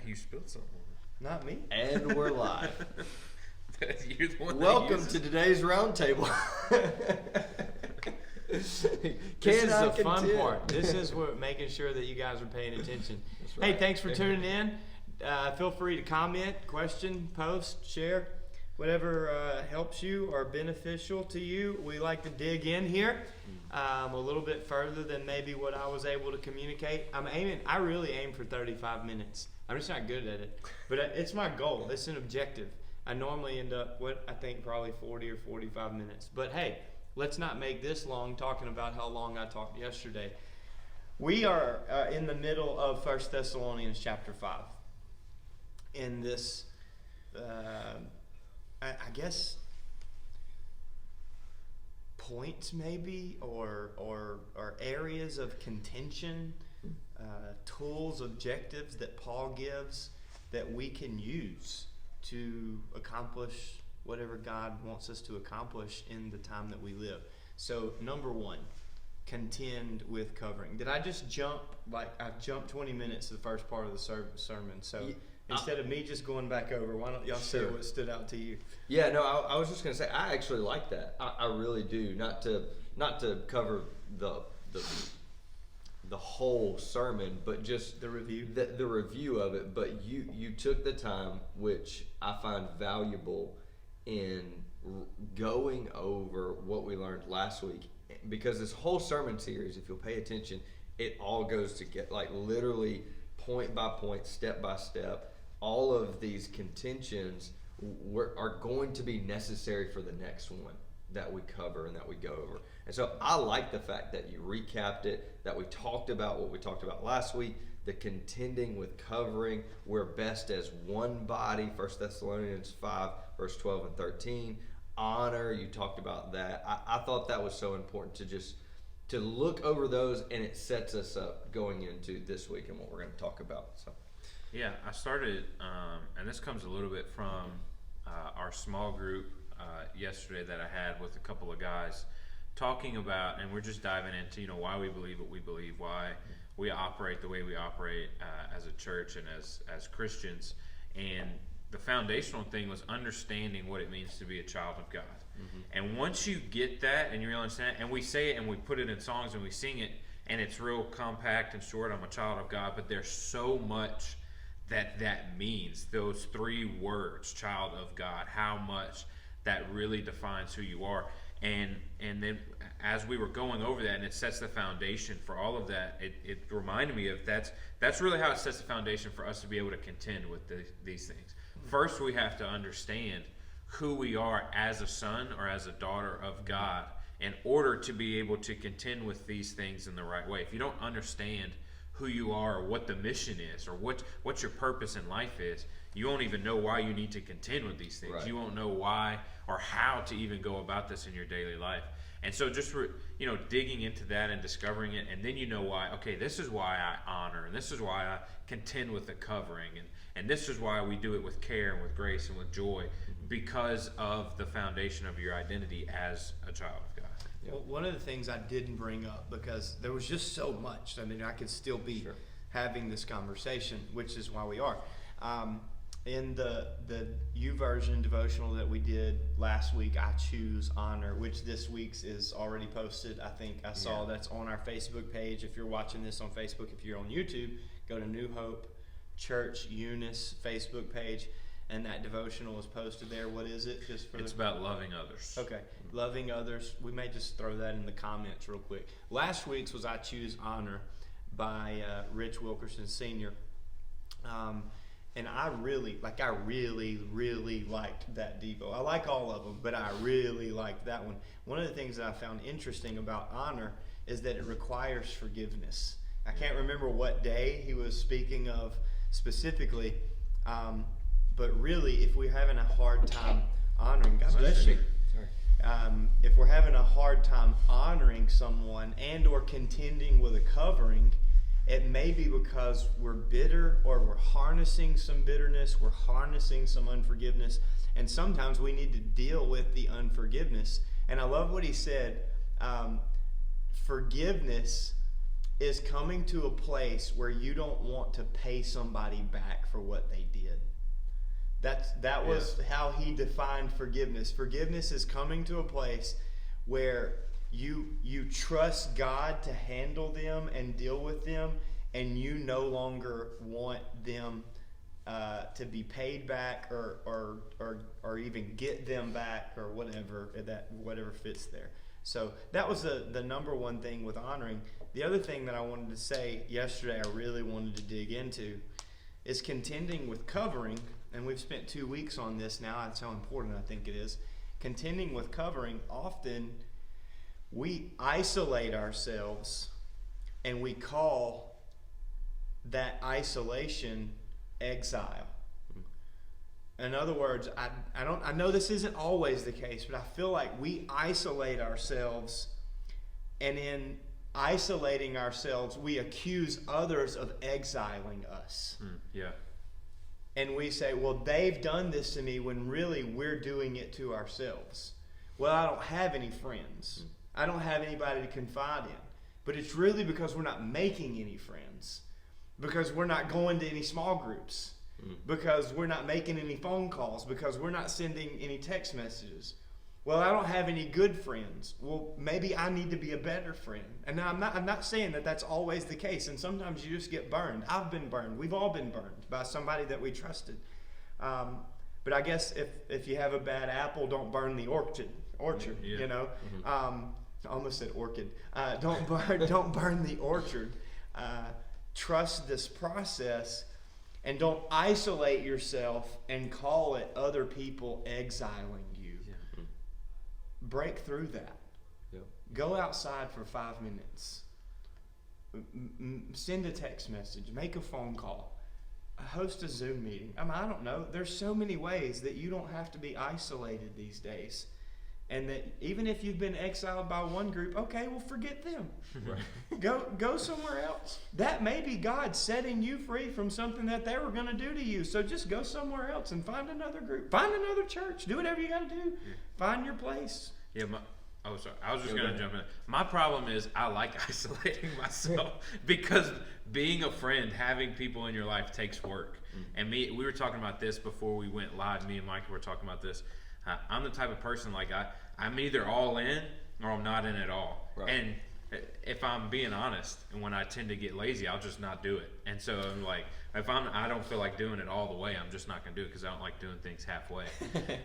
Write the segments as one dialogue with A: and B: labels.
A: You spilled something on it.
B: Not me.
C: And we're live.
A: You're the one
C: Welcome to today's Roundtable.
B: This is the fun part. This is what making sure that you guys are paying attention.
C: Right.
B: Hey, thanks for tuning in. Feel free to comment, question, post, share, whatever helps you or beneficial to you. We like to dig in here a little bit further than maybe what I was able to communicate. I really aim for 35 minutes. I'm just not good at it, but it's my goal. It's an objective. I normally end up probably 40 or 45 minutes. But hey, let's not make this long talking about how long I talked yesterday. We are in the middle of 1 Thessalonians chapter 5. In this, I guess, points maybe, or areas of contention, tools, objectives that Paul gives that we can use to accomplish whatever God wants us to accomplish in the time that we live. So, number one, contend with covering. Did I just jump? I jumped 20 minutes to the first part of the sermon. So instead of me just going back over, why don't y'all say what stood out to you?
C: Yeah, no, I was just going to say, I actually like that. I really do. Not to cover the whole sermon, but just
B: the review.
C: The review of it. But you took the time, which I find valuable, in going over what we learned last week, because this whole sermon series, if you'll pay attention, it all goes to get literally point by point, step by step. All of these contentions are going to be necessary for the next one that we cover and that we go over. And so I like the fact that you recapped it, that we talked about what we talked about last week, the contending with covering. We're best as one body, 1 Thessalonians 5, verse 12 and 13. Honor, you talked about that. I thought that was so important to look over those, and it sets us up going into this week and what we're going to talk about. So,
A: yeah, I started, and this comes a little bit from our small group yesterday that I had with a couple of guys talking about, and we're just diving into why we believe what we believe, why we operate the way we operate as a church and as Christians. And the foundational thing was understanding what it means to be a child of God. And once you get that and you really understand it, and we say it and we put it in songs and we sing it, and it's real compact and short, I'm a child of God, but there's so much that means, those three words, child of God, how much that really defines who you are. And then as we were going over that, and it sets the foundation for all of that, it reminded me of that's really how it sets the foundation for us to be able to contend with these things. First, we have to understand who we are as a son or as a daughter of God in order to be able to contend with these things in the right way. If you don't understand who you are or what the mission is or what your purpose in life is, you won't even know why you need to contend with these things. Right. You won't know why or how to even go about this in your daily life. And so just for, digging into that and discovering it, and then why, okay, this is why I honor, and this is why I contend with the covering, and this is why we do it with care and with grace and with joy, because of the foundation of your identity as a child of God.
B: Well, one of the things I didn't bring up, because there was just so much. I could still be having this conversation, which is why we are. In the YouVersion devotional that we did last week, I choose honor, which this week's is already posted. I think I saw that's on our Facebook page. If you're watching this on Facebook, if you're on YouTube, go to New Hope Church Eunice Facebook page, and that devotional is posted there. What is it?
A: It's about loving others.
B: Okay, loving others. We may just throw that in the comments real quick. Last week's was I Choose Honor by Rich Wilkerson Sr. And I really liked that Devo. I like all of them, but I really liked that one. One of the things that I found interesting about honor is that it requires forgiveness. I can't remember what day he was speaking of specifically, but really, if we're having a hard time honoring, God bless you. If we're having a hard time honoring someone and or contending with a covering, it may be because we're bitter, or we're harnessing some bitterness, we're harnessing some unforgiveness, and sometimes we need to deal with the unforgiveness. And I love what he said, forgiveness is coming to a place where you don't want to pay somebody back for what they did. That was how he defined forgiveness. Forgiveness is coming to a place where you trust God to handle them and deal with them, and you no longer want them to be paid back or even get them back or whatever fits there. So that was the number one thing with honoring. The other thing that I wanted to say yesterday, I really wanted to dig into, is contending with covering. And we've spent 2 weeks on this now. That's how important I think it is. Contending with covering, often we isolate ourselves and we call that isolation exile. In other words, I know this isn't always the case, but I feel like we isolate ourselves, and in isolating ourselves, we accuse others of exiling us.
A: Yeah.
B: And we say, well, they've done this to me, when really we're doing it to ourselves. Well, I don't have any friends. I don't have anybody to confide in. But it's really because we're not making any friends. Because we're not going to any small groups. Because we're not making any phone calls. Because we're not sending any text messages. Well, I don't have any good friends. Well, maybe I need to be a better friend. And now I'm not saying that that's always the case. And sometimes you just get burned. I've been burned. We've all been burned by somebody that we trusted. But I guess if you have a bad apple, don't burn the orchard.
A: Yeah.
B: You know. I almost said orchid. Don't burn the orchard. Trust this process, and don't isolate yourself and call it other people exiling you. Break through that.
C: Yep.
B: Go outside for 5 minutes. Send a text message. Make a phone call. Host a Zoom meeting. I don't know. There's so many ways that you don't have to be isolated these days. And that even if you've been exiled by one group, okay, well, forget them.
C: Right.
B: Go somewhere else. That may be God setting you free from something that they were going to do to you. So just go somewhere else and find another group. Find another church. Do whatever you got to do. Find your place.
A: Yeah, sorry. I was just going to jump in. My problem is I like isolating myself because being a friend, having people in your life takes work. And we were talking about this before we went live. Me and Mike were talking about this. I'm the type of person, like I'm either all in or I'm not in at all.
C: Right.
A: And if I'm being honest, and when I tend to get lazy, I'll just not do it. And so I'm like, if I don't feel like doing it all the way, I'm just not going to do it because I don't like doing things halfway.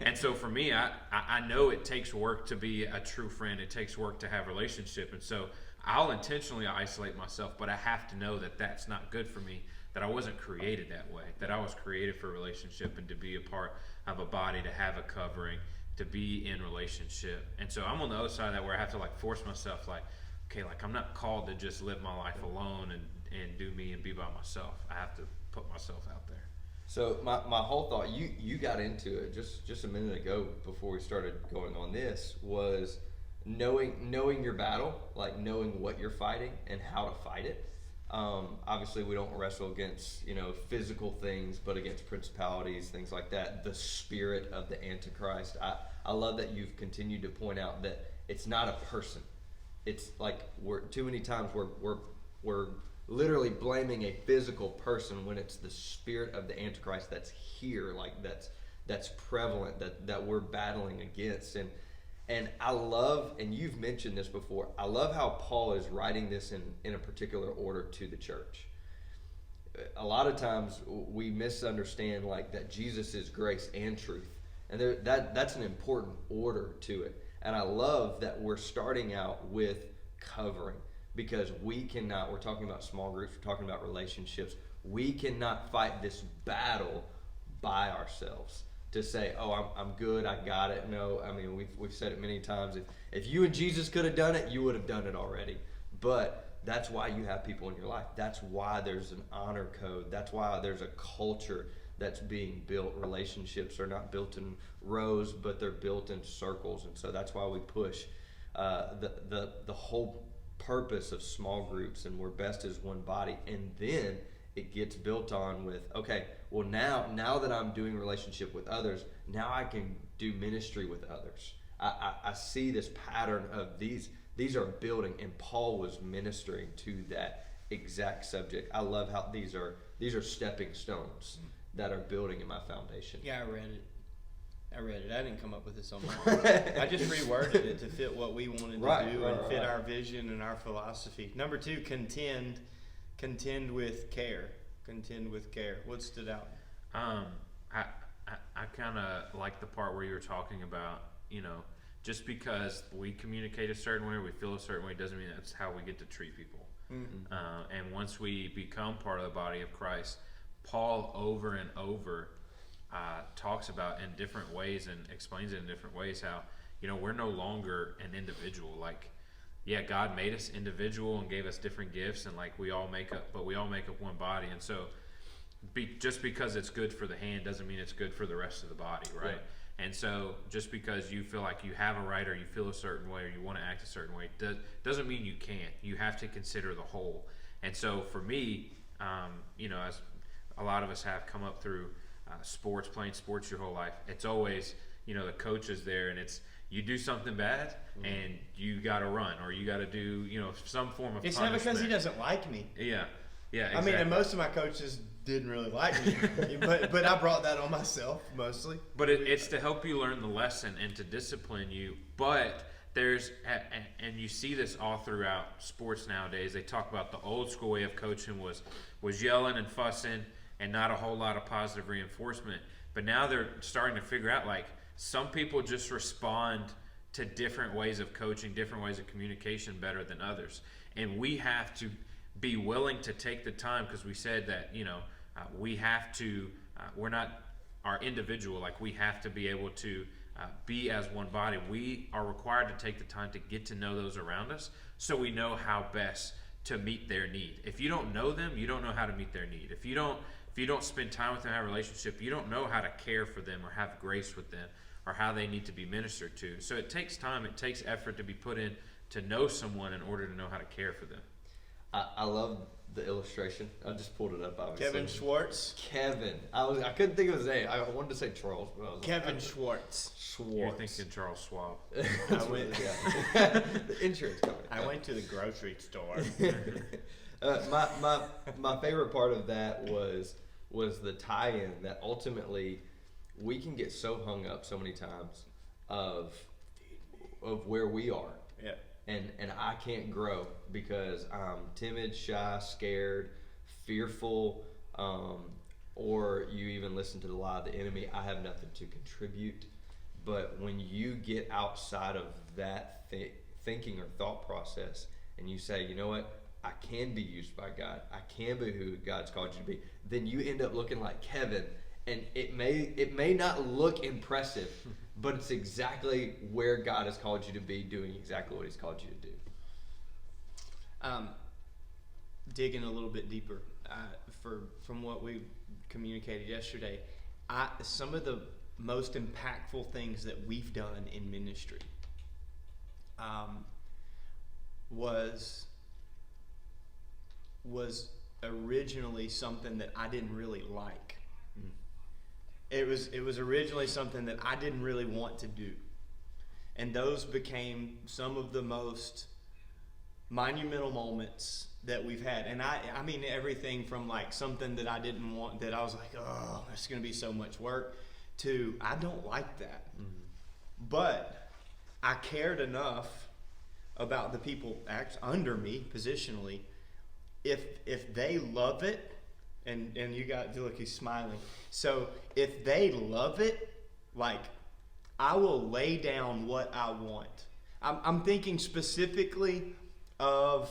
A: And so for me, I know it takes work to be a true friend. It takes work to have a relationship. And so I'll intentionally isolate myself, but I have to know that that's not good for me, that I wasn't created that way, that I was created for a relationship and to be a part of a body, to have a covering, to be in relationship. And so I'm on the other side of that, where I have to like force myself, like, okay, like I'm not called to just live my life alone and do me and be by myself. I have to put myself out there.
C: So my whole thought, you got into it just a minute ago before we started going on this, was knowing your battle, like knowing what you're fighting and how to fight it. Obviously we don't wrestle against, physical things, but against principalities, things like that. The spirit of the Antichrist. I love that you've continued to point out that it's not a person. It's like too many times we're literally blaming a physical person when it's the spirit of the Antichrist that's here, like that's prevalent, that we're battling against. And I love, and you've mentioned this before, I love how Paul is writing this in a particular order to the church. A lot of times we misunderstand like that Jesus is grace and truth. And that's an important order to it. And I love that we're starting out with covering, because we're talking about small groups, we're talking about relationships. We cannot fight this battle by ourselves. To say, oh, I'm good, I got it. No, I mean, we've said it many times. If you and Jesus could have done it, you would have done it already. But that's why you have people in your life. That's why there's an honor code. That's why there's a culture that's being built. Relationships are not built in rows, but they're built in circles. And so that's why we push the whole purpose of small groups, and we're best as one body. And then it gets built on with, okay, well now that I'm doing relationship with others, now I can do ministry with others. I see this pattern of these are building, and Paul was ministering to that. exact subject. I love how these are stepping stones that are building in my foundation.
B: Yeah, I read it. I didn't come up with this on my own. I just reworded it to fit what we wanted to do and fit our vision and our philosophy. Number 2, contend with care. Contend with care. What stood out?
A: I kind of like the part where you were talking about, just because we communicate a certain way or we feel a certain way doesn't mean that's how we get to treat people.
B: Mm-hmm.
A: And once we become part of the body of Christ, Paul over and over talks about in different ways and explains it in different ways how, we're no longer an individual. Like, yeah, God made us individual and gave us different gifts, and we all make up one body. And so just because it's good for the hand doesn't mean it's good for the rest of the body, right? Yeah. And so just because you feel like you have a right or you feel a certain way or you want to act a certain way doesn't mean you can't. You have to consider the whole. And so for me, as a lot of us have come up through playing sports your whole life, it's always, the coach is there and it's, you do something bad and you got to run or you got to do, some form of
B: It's
A: punishment.
B: not because he doesn't like me.
A: Yeah, exactly.
B: I mean, and most of my coaches didn't really like me, but I brought that on myself mostly.
A: But it's to help you learn the lesson and to discipline you. But there's, and you see this all throughout sports nowadays. They talk about the old school way of coaching was yelling and fussing and not a whole lot of positive reinforcement. But now they're starting to figure out, some people just respond to different ways of coaching, different ways of communication better than others. And we have to be willing to take the time, because we said that, we have to, we're not our individual, we have to be able to be as one body. We are required to take the time to get to know those around us so we know how best to meet their need. If you don't know them, you don't know how to meet their need. If you don't spend time with them, have a relationship, you don't know how to care for them or have grace with them or how they need to be ministered to. So it takes time, it takes effort to be put in to know someone in order to know how to care for them.
C: I love the illustration. I just pulled it up. Obviously.
B: Kevin Schwartz.
C: Kevin. I couldn't think of his name. I wanted to say Charles, but I was
B: Kevin Schwartz.
A: You're thinking Charles Schwab.
B: I went.
C: The insurance company.
B: I went to the grocery store.
C: My favorite part of that was the tie-in that ultimately we can get so hung up so many times of where we are.
B: Yeah.
C: And I can't grow because I'm timid, shy, scared, fearful, or you even listen to the lie of the enemy. I have nothing to contribute. But when you get outside of that thinking or thought process and you say, you know what, I can be used by God, I can be who God's called you to be, then you end up looking like Kevin. And it may not look impressive, but it's exactly where God has called you to be, doing exactly what He's called you to do.
B: Digging a little bit deeper from what we communicated yesterday, some of the most impactful things that we've done in ministry was originally something that I didn't really like. It was originally something that I didn't really want to do. And those became some of the most monumental moments that we've had. And I mean everything from something that I didn't want, that I was like, oh, it's going to be so much work, to I don't like that. Mm-hmm. But I cared enough about the people under me positionally. If they love it, and you got, look, he's smiling. So if they love it, I will lay down what I want. I'm thinking specifically of,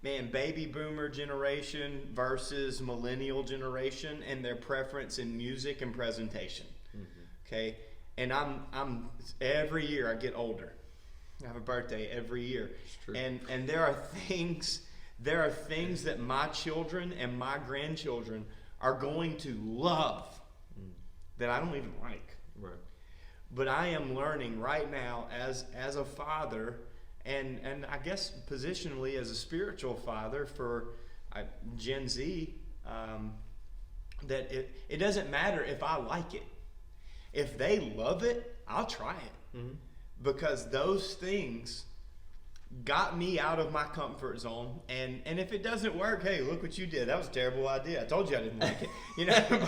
B: baby boomer generation versus millennial generation and their preference in music and presentation. Mm-hmm. Okay. And I'm every year I get older. I have a birthday every year. It's true. And there are things that my children and my grandchildren are going to love that I don't even like.
C: Right.
B: But I am learning right now as a father, and I guess positionally as a spiritual father for Gen Z, that it doesn't matter if I like it. If they love it, I'll try it. Mm-hmm. Because those things got me out of my comfort zone. And if it doesn't work, hey, look what you did. That was a terrible idea. I told you I didn't like it. You know,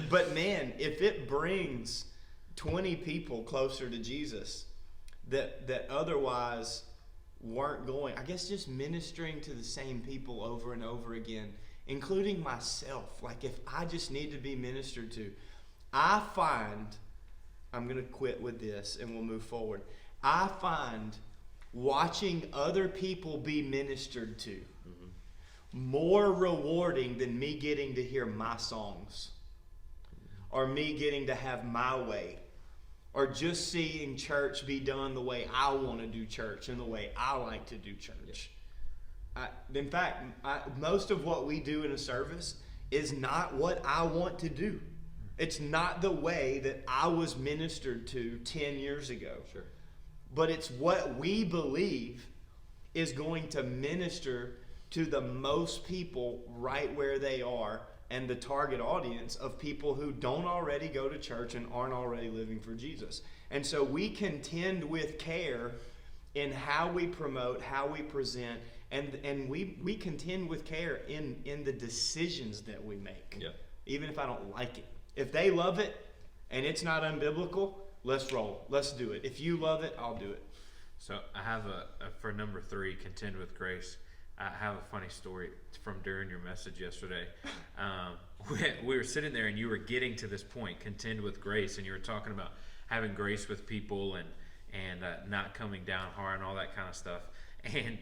B: but man, if it brings 20 people closer to Jesus that otherwise weren't going, I guess just ministering to the same people over and over again, including myself. Like if I just need to be ministered to, I find, I'm going to quit with this and we'll move forward. I find watching other people be ministered to more rewarding than me getting to hear my songs or me getting to have my way or just seeing church be done the way I want to do church and the way I like to do church. In fact, most of what we do in a service is not what I want to do. It's not the way that I was ministered to 10 years ago.
C: Sure.
B: But it's what we believe is going to minister to the most people right where they are and the target audience of people who don't already go to church and aren't already living for Jesus. And so we contend with care in how we promote, how we present, and we contend with care in the decisions that we make.
C: Yeah.
B: Even if I don't like it. If they love it and it's not unbiblical, let's roll. Let's do it. If you love it, I'll do it.
A: So I have for number 3, contend with grace. I have a funny story from during your message yesterday. We were sitting there and you were getting to this point, contend with grace, and you were talking about having grace with people and not coming down hard and all that kind of stuff. And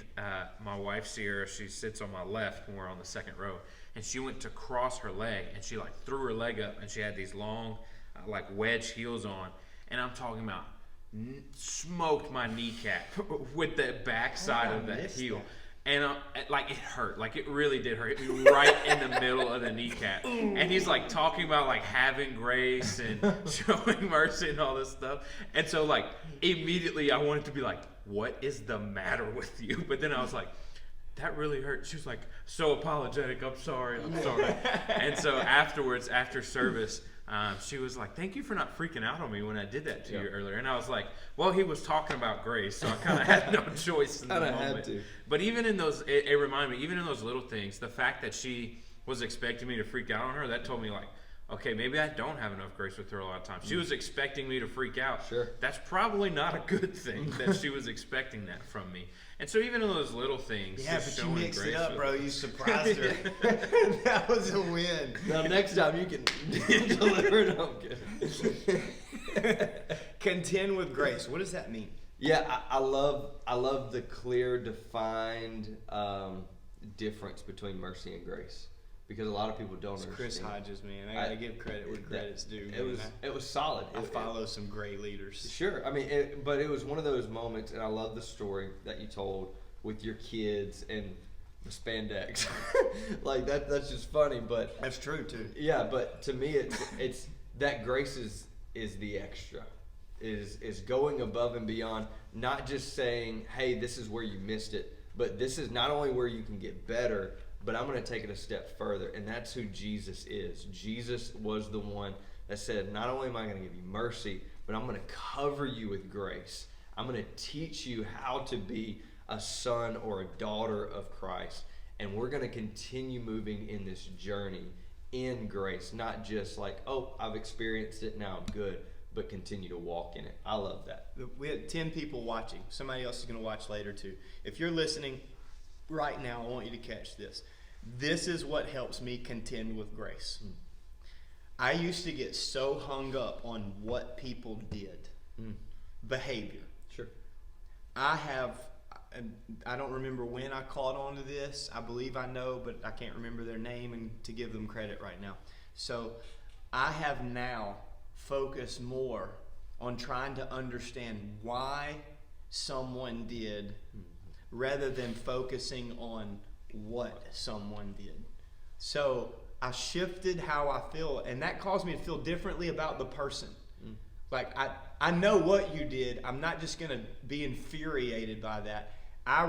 A: my wife, Sierra, she sits on my left when we're on the second row, and she went to cross her leg, and she like threw her leg up, and she had these long like wedge heels on, and I'm talking about smoked my kneecap with the backside of that heel. And like it hurt, like it really did hurt. It hit me right in the middle of the kneecap. And he's like talking about like having grace and showing mercy and all this stuff. And so like immediately I wanted to be like, what is the matter with you? But then I was like, that really hurt. She was like, so apologetic. I'm sorry. And so afterwards, after service, she was like, thank you for not freaking out on me when I did that to you earlier. And I was like, well, he was talking about grace, so I kind of had no choice in the moment.
C: Had to.
A: But even in those, it reminded me, even in those little things, the fact that she was expecting me to freak out on her, that told me like, okay, maybe I don't have enough grace with her a lot of times. She was expecting me to freak out.
C: Sure.
A: That's probably not a good thing that she was expecting that from me. And so even in those little things,
B: yeah,
A: just
B: but you
A: showing
B: mixed
A: grace
B: it up,
A: with-
B: bro. You surprised her. That was a win.
C: Now next time you can deliver it. I'm kidding.
B: Contend with grace. What does that mean?
C: Yeah, I love the clear, defined difference between mercy and grace, because a lot of people don't
B: It's
C: understand.
B: Chris Hodges, man. I gotta give credit where credit's due.
C: It was solid.
B: I follow some great leaders.
C: Sure. I mean, but it was one of those moments, and I love the story that you told with your kids and the spandex. Like that's just funny, but
B: That's true too.
C: yeah. But to me, it's that grace is the extra, is going above and beyond, not just saying, hey, this is where you missed it, but this is not only where you can get better, but I'm going to take it a step further, and that's who Jesus is. Jesus was the one that said, not only am I going to give you mercy, but I'm going to cover you with grace. I'm going to teach you how to be a son or a daughter of Christ. And we're going to continue moving in this journey in grace, not just like, oh, I've experienced it, now I'm good, but continue to walk in it. I love that.
B: We had 10 people watching. Somebody else is going to watch later too. If you're listening right now, I want you to catch this. This is what helps me contend with grace. I used to get so hung up on what people did, behavior.
C: Sure.
B: I don't remember when I caught on to this. I believe I know, but I can't remember their name and to give them credit right now. So I have now focused more on trying to understand why someone did rather than focusing on what someone did. So I shifted how I feel, and that caused me to feel differently about the person. Like I know what you did. I'm not just going to be infuriated by that. I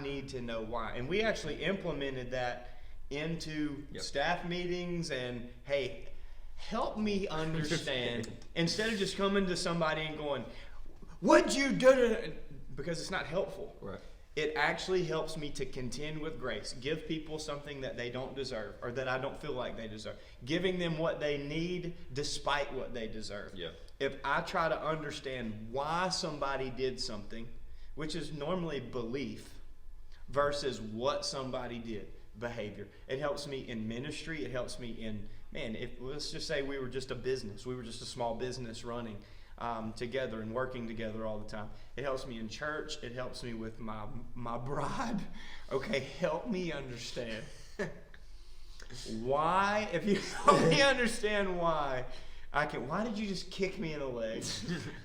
B: need to know why. And we actually implemented that into staff meetings and, hey, help me understand. Instead of just coming to somebody and going, what'd you do? because it's not helpful.
C: Right.
B: It actually helps me to contend with grace. Give people something that they don't deserve or that I don't feel like they deserve. Giving them what they need despite what they deserve.
C: Yeah.
B: If I try to understand why somebody did something, which is normally belief, versus what somebody did, behavior. It helps me in ministry. It helps me in, let's just say we were just a business. We were just a small business running together and working together all the time. It helps me in church. It helps me with my bride. Okay, help me understand why. If you help me understand why did you just kick me in the leg?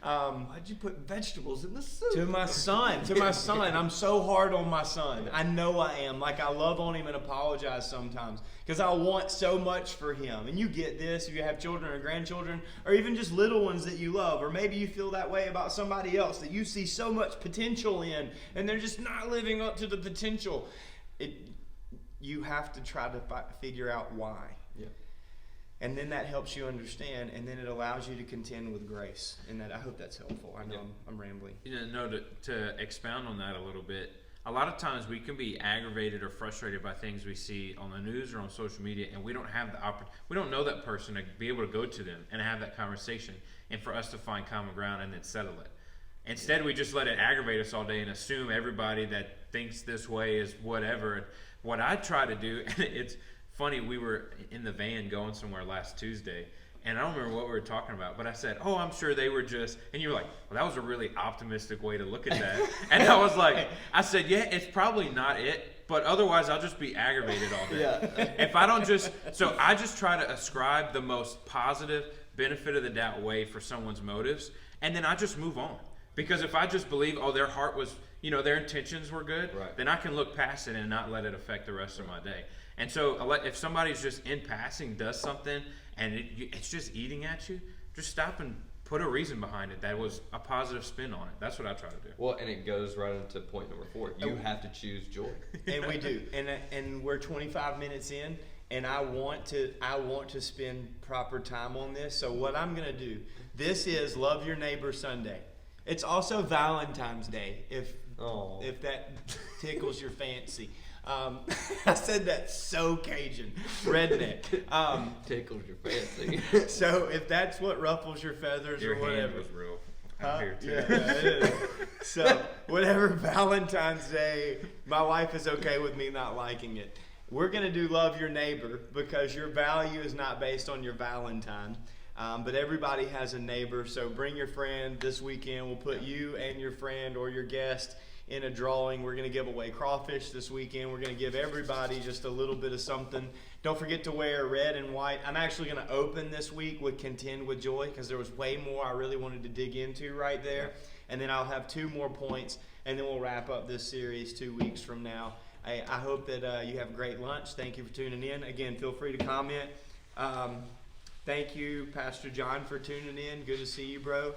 C: Why'd you put vegetables in the soup?
B: To my son. I'm so hard on my son. I know I am. Like, I love on him and apologize sometimes because I want so much for him. And you get this if you have children or grandchildren or even just little ones that you love. Or maybe you feel that way about somebody else that you see so much potential in and they're just not living up to the potential. You have to try to figure out why.
C: Yeah.
B: And then that helps you understand, and then it allows you to contend with grace. And that, I hope that's helpful. I know I'm rambling.
A: To expound on that a little bit, a lot of times we can be aggravated or frustrated by things we see on the news or on social media, and we don't have the we don't know that person to be able to go to them and have that conversation, and for us to find common ground and then settle it. Instead, we just let it aggravate us all day and assume everybody that thinks this way is whatever. What I try to do, and it's funny, we were in the van going somewhere last Tuesday, and I don't remember what we were talking about, but I said, I'm sure they were just, and you were like, well, that was a really optimistic way to look at that. And I said, yeah, it's probably not it, but otherwise I'll just be aggravated all day.
C: Yeah.
A: If I don't I just try to ascribe the most positive benefit of the doubt way for someone's motives, and then I just move on. Because if I just believe, their heart was, their intentions were good,
C: right,
A: then I can look past it and not let it affect the rest of my day. And so if somebody's just in passing does something and it's just eating at you, just stop and put a reason behind it that was a positive spin on it. That's what I try to do.
C: Well, and it goes right into point number 4. You have to choose joy.
B: And we do. And we're 25 minutes in, and I want to spend proper time on this. So what I'm going to do, this is Love Your Neighbor Sunday. It's also Valentine's Day, if that tickles your fancy. I said that so Cajun, redneck.
C: Tickles your fancy.
B: So if that's what ruffles your feathers
A: your
B: or whatever.
A: Hand was real. I'm here too.
B: Yeah, it is. So whatever Valentine's Day, my wife is okay with me not liking it. We're going to do Love Your Neighbor because your value is not based on your Valentine. But everybody has a neighbor, so bring your friend this weekend. We'll put you and your friend or your guest in a drawing. We're going to give away crawfish this weekend. We're going to give everybody just a little bit of something. Don't forget to wear red and white. I'm actually going to open this week with Contend with Joy because there was way more I really wanted to dig into right there. And then I'll have 2 more points, and then we'll wrap up this series 2 weeks from now. I hope that you have a great lunch. Thank you for tuning in. Again, feel free to comment. Thank you, Pastor John, for tuning in. Good to see you, bro.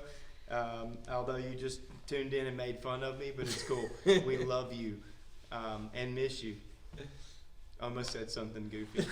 B: Although you just tuned in and made fun of me, but it's cool. We love you and miss you. Almost said something goofy.